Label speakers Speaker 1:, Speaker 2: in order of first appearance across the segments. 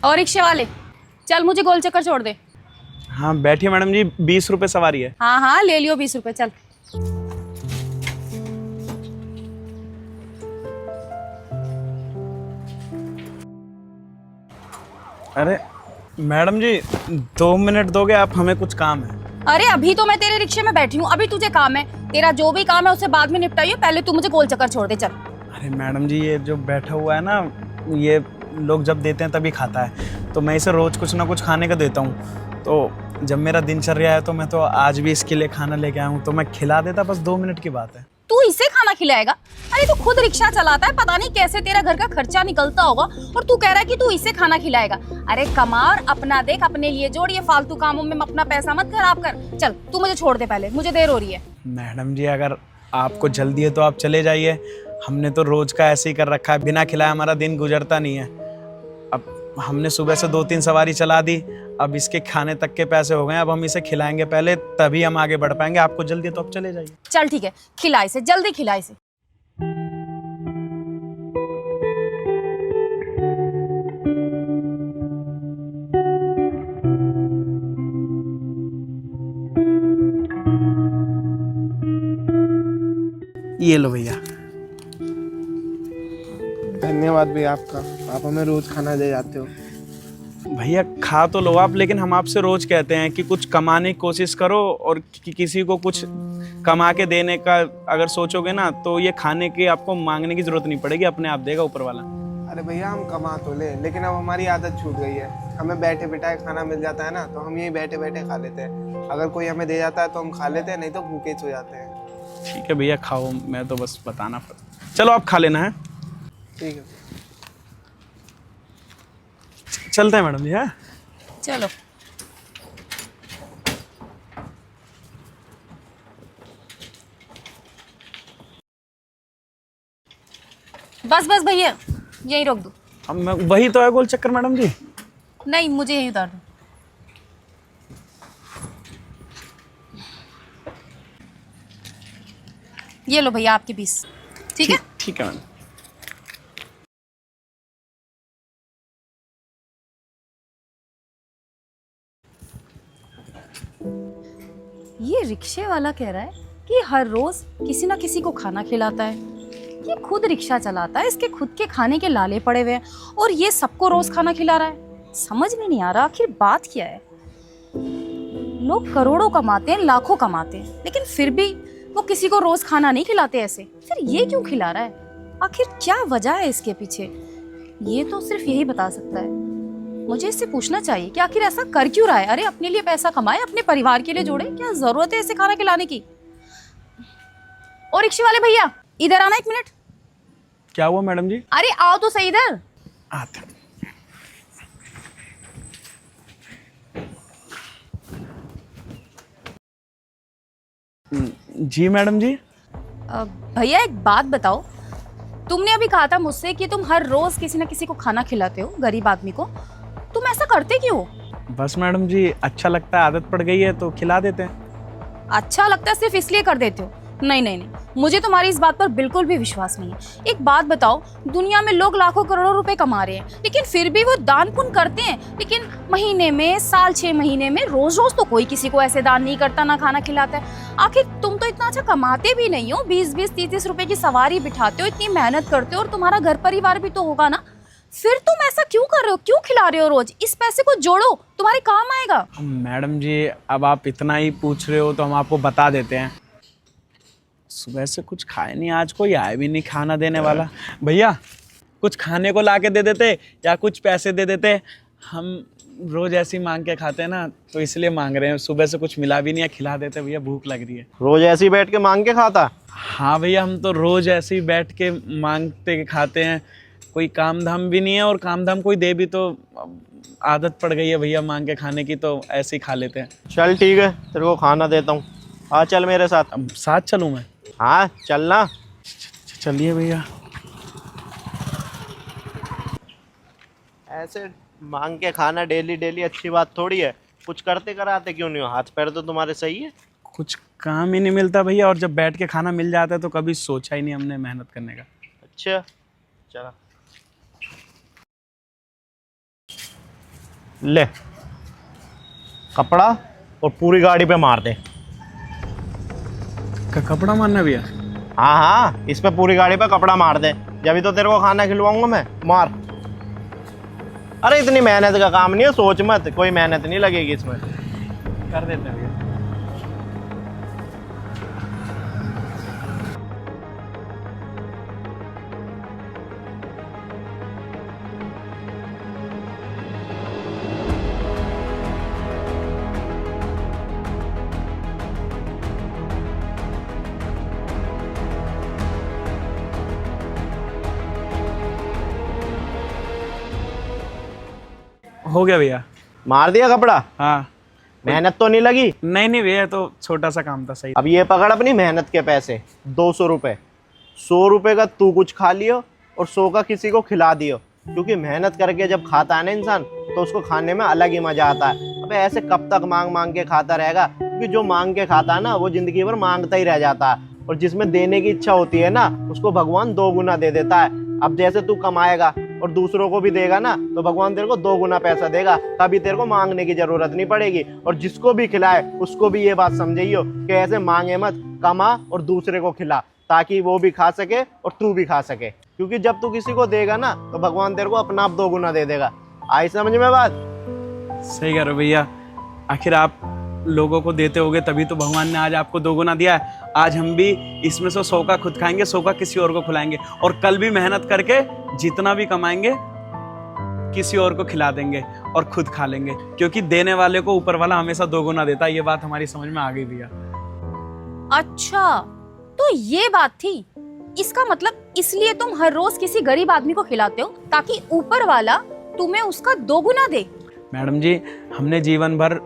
Speaker 1: और रिक्शे वाले, चल मुझे गोल चक्कर छोड़ दे।
Speaker 2: हाँ बैठिए मैडम जी, 20 रुपए सवारी है।
Speaker 1: हाँ हाँ ले लियो 20 रुपए, चल।
Speaker 2: अरे मैडम जी 2 मिनट दोगे आप, हमें कुछ काम है।
Speaker 1: अरे अभी तो मैं तेरे रिक्शे में बैठी हूँ, अभी तुझे काम है। तेरा जो भी काम है उसे बाद में निपटाइयो, पहले तू मुझे गोल चक्कर छोड़ दे, चल।
Speaker 2: अरे मैडम जी ये जो बैठा हुआ है ना, ये लोग जब देते हैं तभी खाता है, तो मैं इसे रोज कुछ ना कुछ खाने का देता हूँ। तो जब मेरा दिनचर्या है तो मैं तो आज भी इसके लिए खाना लेके आया हूँ, तो मैं खिला देता, बस 2 मिनट की बात है।
Speaker 1: तू इसे खाना खिलाएगा? अरे तू खुद रिक्शा चलाता है, पता नहीं कैसे तेरा घर का खर्चा निकलता होगा, और तू कह रहा है कि तू इसे खाना खिलाएगा। अरे कमा और अपना देख, अपने लिए जोड़, ये फालतू कामों में अपना पैसा मत खराब कर। चल तू मुझे छोड़ दे, पहले मुझे देर हो रही है।
Speaker 2: मैडम जी अगर आपको जल्दी है तो आप चले जाइए, हमने तो रोज का ऐसे ही कर रखा है, बिना खिलाए हमारा दिन गुजरता नहीं है। अब हमने सुबह से 2-3 सवारी चला दी, अब इसके खाने तक के पैसे हो गए, अब हम इसे खिलाएंगे पहले, तभी हम आगे बढ़ पाएंगे। आपको जल्दी है तो आप चले जाइए।
Speaker 1: चल ठीक है, खिला इसे, जल्दी खिला इसे।
Speaker 2: ये लो भैया।
Speaker 3: धन्यवाद भैया आपका, आप हमें रोज खाना दे जाते हो।
Speaker 2: भैया खा तो लो आप, लेकिन हम आपसे रोज कहते हैं कि कुछ कमाने की कोशिश करो, और किसी को कुछ कमा के देने का अगर सोचोगे ना, तो ये खाने की आपको मांगने की जरूरत नहीं पड़ेगी, अपने आप देगा ऊपर वाला।
Speaker 3: अरे भैया हम कमा तो ले, लेकिन अब हमारी आदत छूट गई है। हमें बैठे बिठाए खाना मिल जाता है ना, तो हम यही बैठे बैठे खा लेते हैं। अगर कोई हमें दे जाता है तो हम खा लेते हैं, नहीं तो भूखे सो जाते हैं।
Speaker 2: ठीक है भैया खाओ, मैं तो बस बताना पड़ा। चलो आप खा लेना है।
Speaker 3: ठीक है।
Speaker 2: चलते हैं मैडम जी। है
Speaker 1: चलो। बस बस भैया, यही रोक दो।
Speaker 2: अब मैं वही तो है गोल चक्कर मैडम जी।
Speaker 1: नहीं, मुझे यही उतार दो। ये लो भैया आपकी 20। ठीक है।
Speaker 2: ठीक है मैडम।
Speaker 1: ये रिक्शे वाला कह रहा है कि हर रोज किसी ना किसी को खाना खिलाता है। ये खुद रिक्शा चलाता है, इसके खुद के खाने के लाले पड़े हुए हैं, और ये सबको रोज खाना खिला रहा है। समझ में नहीं आ रहा आखिर बात क्या है। लोग करोड़ों कमाते हैं, लाखों कमाते हैं, लेकिन फिर भी वो किसी को रोज खाना नहीं खिलाते ऐसे। फिर ये क्यों खिला रहा है? आखिर क्या वजह है इसके पीछे? ये तो सिर्फ यही बता सकता है। मुझे इससे पूछना चाहिए कि आखिर ऐसा कर क्यों रहा है। अरे अपने लिए पैसा कमाए, अपने परिवार के लिए जोड़े, क्या जरूरत है इसे खाना खिलाने की? और रिक्शे वाले भैया इधर आना 1 मिनट।
Speaker 2: क्या हुआ मैडम जी?
Speaker 1: अरे आओ तो सही इधर।
Speaker 2: आते। जी मैडम जी।
Speaker 1: भैया एक बात बताओ, तुमने अभी कहा था मुझसे कि तुम हर रोज किसी ना किसी को खाना खिलाते हो, गरीब आदमी को। तुम ऐसा करते क्यों?
Speaker 2: बस मैडम जी अच्छा लगता है, आदत पड़ गई है तो खिला देते हैं।
Speaker 1: अच्छा लगता है सिर्फ इसलिए कर देते हो? नहीं नहीं नहीं, मुझे तुम्हारी इस बात पर बिल्कुल भी विश्वास नहीं है। एक बात बताओ, दुनिया में लोग लाखों करोड़ों रुपए कमा रहे हैं, लेकिन फिर भी वो दान पुण्य करते हैं, लेकिन महीने में, साल 6 महीने में रोज रोज तो कोई किसी को ऐसे दान नहीं करता, ना खाना खिलाता है। आखिर तुम तो इतना अच्छा कमाते भी नहीं हो, 20-20, 30-30 रुपए की सवारी बिठाते हो, इतनी मेहनत करते हो, और तुम्हारा घर परिवार भी तो होगा ना। फिर तुम ऐसा क्यों कर रहे हो? क्यों खिला रहे हो रोज? इस पैसे को जोड़ो, तुम्हारे काम आएगा।
Speaker 2: मैडम जी अब आप इतना ही पूछ रहे हो तो हम आपको बता देते हैं। सुबह से कुछ खाए नहीं, आज कोई आए भी नहीं खाना देने वाला। भैया कुछ खाने को ला के दे देते या कुछ पैसे दे देते। हम रोज ऐसे ही मांग के खाते हैं ना, तो इसलिए मांग रहे हैं। सुबह से कुछ मिला भी नहीं है, खिला देते भैया, भूख लग रही है।
Speaker 3: रोज ऐसे ही बैठ के मांग के खाता?
Speaker 2: हाँ भैया हम तो रोज ऐसे ही बैठ के मांगते खाते हैं, कोई काम धाम भी नहीं है, और काम धाम कोई दे भी तो आदत पड़ गई है भैया मांग के खाने की, तो ऐसे ही खा लेते हैं।
Speaker 3: चल ठीक है, तेरे को खाना देता हूँ, आ चल मेरे साथ।
Speaker 2: अब साथ चलूँ मैं?
Speaker 3: हाँ चलना।
Speaker 2: चलिए भैया।
Speaker 3: ऐसे मांग के खाना डेली डेली अच्छी बात थोड़ी है। कुछ करते कराते क्यों नहीं हो? हाथ पैर तो तुम्हारे सही है।
Speaker 2: कुछ काम ही नहीं मिलता भैया, और जब बैठ के खाना मिल जाता है तो कभी सोचा ही नहीं हमने मेहनत करने का।
Speaker 3: अच्छा चला।
Speaker 4: ले कपड़ा और पूरी गाड़ी पे मार दे।
Speaker 2: कपड़ा मारना भैया?
Speaker 4: हाँ हाँ, इस पे पूरी गाड़ी पे कपड़ा मार दे, जब तो तेरे को खाना खिलवाऊंगा मैं। मार। अरे इतनी मेहनत का काम नहीं है, सोच मत, कोई मेहनत नहीं लगेगी इसमें।
Speaker 2: कर देते हैं भैया। हो गया भैया।
Speaker 4: मार दिया कपड़ा?
Speaker 2: हाँ।
Speaker 4: मेहनत तो नहीं लगी?
Speaker 2: नहीं नहीं भैया, तो छोटा सा काम था। सही।
Speaker 4: अब ये पकड़ अपनी मेहनत के पैसे, 200 रुपये। 100 रुपये का तू कुछ खा लियो और 100 का किसी को खिला दियो, क्योंकि मेहनत करके जब खाता है ना इंसान तो उसको खाने में अलग ही मजा आता है। अबे ऐसे कब तक मांग मांग के खाता रहेगा? क्योंकि जो मांग के खाता है ना वो जिंदगी भर मांगता ही रह जाता है, और जिसमें देने की इच्छा होती है ना उसको भगवान 2 गुना दे देता है। अब जैसे तू कमाएगा और दूसरों को भी देगा ना तो भगवान तेरे को 2 गुना पैसा देगा, कभी तेरे को मांगने की जरूरत नहीं पड़ेगी। और जिसको भी खिलाए उसको भी ये बात समझियो कि ऐसे मांगे मत, कमा और दूसरे को खिला, ताकि वो भी खा सके और तू भी खा सके। क्योंकि जब तू किसी को देगा ना तो भगवान तेरे को अपना आप 2 गुना दे देगा। आई समझ में बात?
Speaker 2: सही कह रहे हो भैया। आखिर आप लोगों को देते होगे तभी तो भगवान ने आज आपको 2 गुना दिया है। आज हम भी इसमें से 100 का खुद खाएंगे, 100 का किसी और को खिलाएंगे, और कल भी मेहनत करके जितना भी कमाएंगे किसी और को खिला देंगे और खुद खा लेंगे, क्योंकि देने वाले को ऊपर वाला हमेशा 2 गुना देता है। ये बात हमारी समझ में आ गई भैया।
Speaker 1: अच्छा, तो ये बात थी। इसका मतलब इसलिए तुम हर रोज किसी गरीब आदमी को खिलाते हो ताकि ऊपर वाला तुम्हें उसका 2 गुना दे।
Speaker 2: मैडम जी, हमने जीवन भर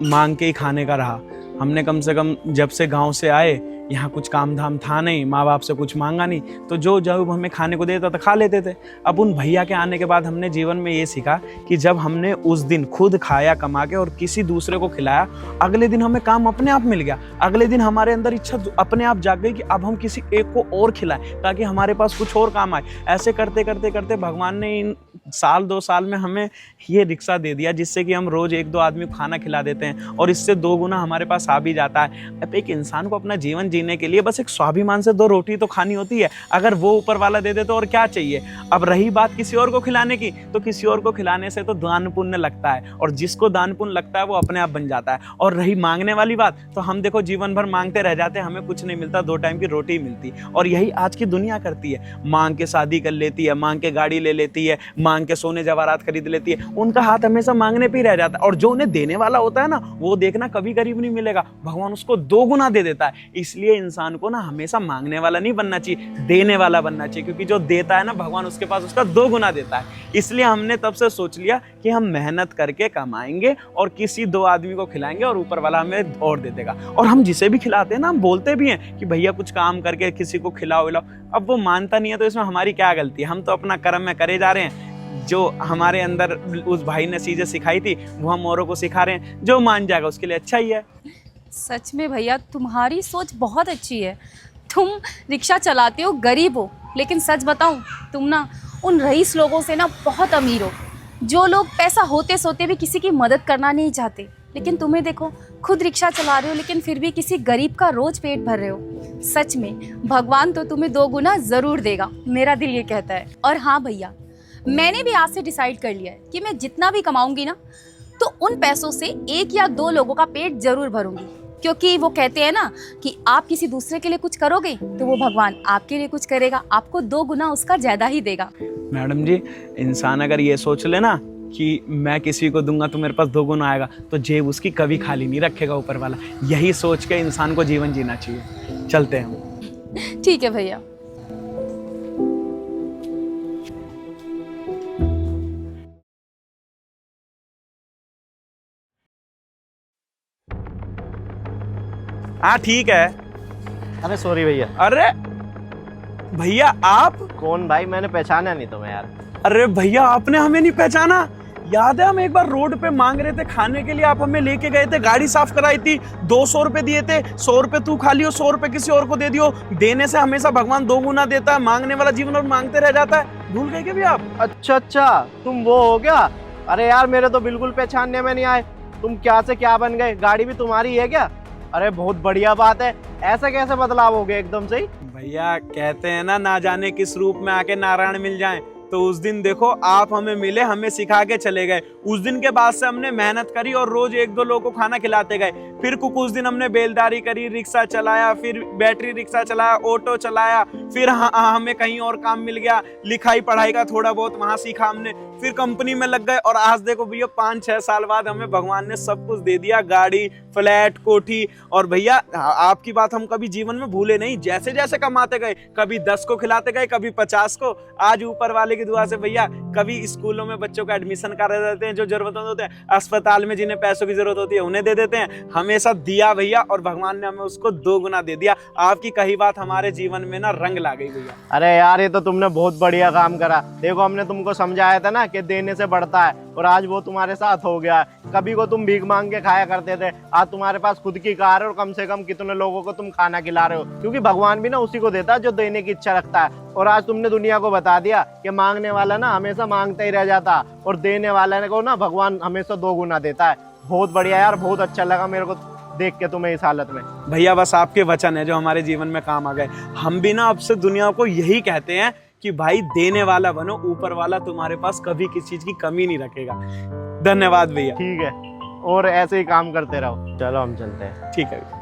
Speaker 2: मांग के ही खाने का रहा। हमने कम से कम जब से गांव से आए, यहाँ कुछ काम धाम था नहीं, माँ बाप से कुछ मांगा नहीं, तो जो जब हमें खाने को देता था खा लेते थे। अब उन भैया के आने के बाद हमने जीवन में ये सीखा कि जब हमने उस दिन खुद खाया कमा के और किसी दूसरे को खिलाया, अगले दिन हमें काम अपने आप मिल गया। अगले दिन हमारे अंदर इच्छा अपने आप जाग गई कि अब हम किसी एक को और खिलाएं ताकि हमारे पास कुछ और काम आए। ऐसे करते करते करते भगवान ने इन 1-2 साल में हमें ये रिक्शा दे दिया, जिससे कि हम रोज 1-2 आदमी को खाना खिला देते हैं, और इससे 2 गुना हमारे पास आ भी जाता है। अब एक इंसान को अपना जीवन जीने के लिए बस एक स्वाभिमान से 2 रोटी तो खानी होती है। अगर वो ऊपर वाला दे दे तो और क्या चाहिए। अब रही बात किसी और को खिलाने की, तो किसी और को खिलाने से तो दान पुण्य लगता है, और जिसको दान पुण्य लगता है वो अपने आप बन जाता है। और रही मांगने वाली बात, तो हम देखो जीवन भर मांगते रह जाते हैं, हमें कुछ नहीं मिलता, 2 टाइम की रोटी ही मिलती। और यही आज की दुनिया करती है। मांग के शादी कर लेती है, मांग के गाड़ी ले लेती है, मांग के सोने जवाहरात खरीद लेती है। उनका हाथ हमेशा मांगने पे ही रह जाता है। और जो उन्हें देने वाला होता है ना, वो देखना कभी गरीब नहीं मिलेगा, भगवान उसको 2 गुना दे देता है। इसलिए इंसान को ना हमेशा मांगने वाला नहीं बनना चाहिए, देने वाला बनना चाहिए, क्योंकि जो देता है ना भगवान उसके पास उसका 2 गुना देता है। इसलिए हमने तब से सोच लिया कि हम मेहनत करके कमाएंगे और किसी 2 आदमी को खिलाएंगे और ऊपर वाला हमें और दे देगा। और हम जिसे भी खिलाते हैं ना, हम बोलते भी हैं कि भैया कुछ काम करके किसी को खिलाओ विलाओ। अब वो मानता नहीं है तो इसमें हमारी क्या गलती है? हम तो अपना कर्म में करे जा रहे हैं। जो हमारे अंदर उस भाई ने चीजें सिखाई थी वो हम औरों को सिखा रहे हैं। जो मान जाएगा उसके लिए अच्छा ही है।
Speaker 1: सच में भैया, तुम्हारी सोच बहुत अच्छी है। तुम रिक्शा चलाते हो, गरीब हो, लेकिन सच बताऊं, तुम ना उन रईस लोगों से ना बहुत अमीर हो, जो लोग पैसा होते सोते भी किसी की मदद करना नहीं चाहते। लेकिन तुम्हें देखो, खुद रिक्शा चला रहे हो लेकिन फिर भी किसी गरीब का रोज पेट भर रहे हो। सच में भगवान तो तुम्हें 2 गुना ज़रूर देगा, मेरा दिल ये कहता है। और हाँ भैया, मैंने भी आज से डिसाइड कर लिया है कि मैं जितना भी कमाऊंगी ना, तो उन पैसों से 1 या 2 लोगों का पेट जरूर भरूंगी। क्योंकि वो कहते हैं ना कि आप किसी दूसरे के लिए कुछ करोगे तो वो भगवान आपके लिए कुछ करेगा, आपको 2 गुना उसका ज्यादा ही देगा।
Speaker 2: मैडम जी, इंसान अगर ये सोच ले ना कि मैं किसी को दूंगा तो मेरे पास 2 गुना आएगा, तो जेब उसकी कभी खाली नहीं रखेगा ऊपर वाला। यही सोच के इंसान को जीवन जीना चाहिए। चलते हैं हम।
Speaker 1: ठीक है भैया।
Speaker 2: हाँ ठीक है।
Speaker 4: अरे सॉरी भैया।
Speaker 2: अरे भैया आप?
Speaker 4: कौन भाई? मैंने पहचाना नहीं तुम्हें यार।
Speaker 2: अरे भैया, आपने हमें नहीं पहचाना? याद है हम एक बार रोड पे मांग रहे थे खाने के लिए, आप हमें लेके गए थे, गाड़ी साफ कराई थी, 200 रुपए दिए थे, 100 रुपए तू खा लियो, 100 रुपए किसी और को दे दियो। देने से हमेशा भगवान 2 गुना देता है, मांगने वाला जीवन और मांगते रह जाता है। भूल गए क्या भी आप?
Speaker 4: अच्छा अच्छा, तुम वो हो क्या? अरे यार मेरे तो बिल्कुल पहचानने में नहीं आए, तुम क्या से क्या बन गए? गाड़ी भी तुम्हारी है क्या? अरे बहुत बढ़िया बात है, ऐसा कैसे बदलाव हो गया एकदम से ही?
Speaker 2: भैया कहते हैं ना जाने किस रूप में आके नारायण मिल जाएं। तो उस दिन देखो आप हमें मिले, हमें सिखा के चले गए। उस दिन के बाद से हमने मेहनत करी और रोज 1-2 लोगों को खाना खिलाते गए। फिर कुछ दिन हमने बेलदारी करी, रिक्शा चलाया, फिर बैटरी रिक्शा चलाया, ऑटो चलाया, फिर हमें कहीं और काम मिल गया, लिखाई पढ़ाई का थोड़ा बहुत वहां सीखा हमने, फिर कंपनी में लग गए। और आज देखो भैया 5-6 साल बाद हमें भगवान ने सब कुछ दे दिया, गाड़ी, फ्लैट, कोठी। और भैया आपकी बात हम कभी जीवन में भूले नहीं, जैसे जैसे कमाते गए, कभी 10 को खिलाते गए, कभी 50 को। आज ऊपर वाले की दुआ से भैया कभी स्कूलों में बच्चों का एडमिशन करा देते हैं जो जरूरतमंद होते हैं, अस्पताल में जिन्हें पैसों की जरूरत होती है उन्हें दे देते हैं। हमेशा दिया भैया और भगवान ने हमें उसको 2 गुना दे दिया। आपकी कही बात हमारे जीवन में ना रंग ला गई भैया।
Speaker 4: अरे यार ये तो तुमने बहुत बढ़िया काम करा। देखो हमने तुमको समझाया था ना कि देने से बढ़ता है, और आज वो तुम्हारे साथ हो गया है। कभी को तुम भीख मांग के खाया करते थे, आज तुम्हारे पास खुद की कार है और कम से कम कितने लोगों को तुम खाना खिला रहे हो, क्योंकि भगवान भी ना उसी को देता है जो देने की इच्छा रखता है। और आज तुमने दुनिया को बता दिया कि मांगने वाला ना हमेशा मांगता ही रह जाता, और देने वाले को ना भगवान हमेशा 2 गुना देता है। बहुत बढ़िया यार, बहुत अच्छा लगा मेरे को देख के तुम्हें इस हालत में।
Speaker 2: भैया बस आपके वचन है जो हमारे जीवन में काम आ गए। हम भी ना अब से दुनिया को यही कहते हैं कि भाई देने वाला बनो, ऊपर वाला तुम्हारे पास कभी किसी चीज की कमी नहीं रखेगा। धन्यवाद भैया।
Speaker 4: ठीक है, और ऐसे ही काम करते रहो। चलो हम चलते हैं।
Speaker 2: ठीक है।